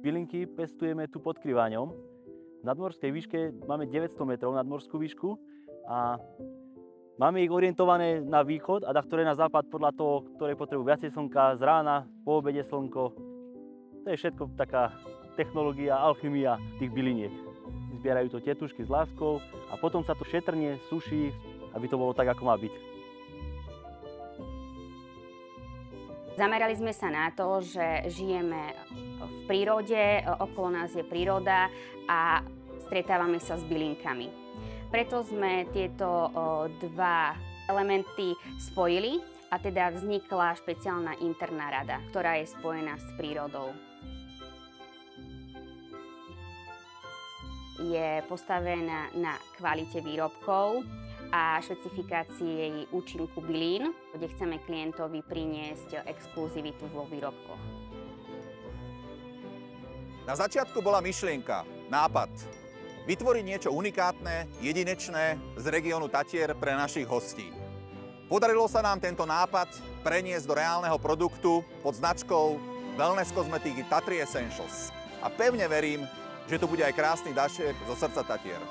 bylinky pestujeme tu pod Kriváňom. V nadmorskej výške máme 900 metrov nadmorskú výšku a máme ich orientované na východ a ktoré na západ podľa toho, ktoré potrebujú viacej slnka, z rána, po obede slnko. To je všetko taká technológia, alchymia tých byliniek. Zbierajú to tetušky s láskou a potom sa to šetrne suší, aby to bolo tak, ako má byť. Zamerali sme sa na to, že žijeme v prírode, okolo nás je príroda a stretávame sa s bylinkami. Preto sme tieto dva elementy spojili a teda vznikla špeciálna interná rada, ktorá je spojená s prírodou. Je postavená na kvalite výrobkov a špecifikácii účinku bylín, kde chceme klientovi priniesť exkluzivitu vo výrobkoch. Na začiatku bola myšlienka, nápad, vytvoriť niečo unikátne, jedinečné z regiónu Tatier pre našich hostí. Podarilo sa nám tento nápad preniesť do reálneho produktu pod značkou wellness kozmetiky Tatry Essentials. A pevne verím, že to bude aj krásny dášek zo srdca Tatier.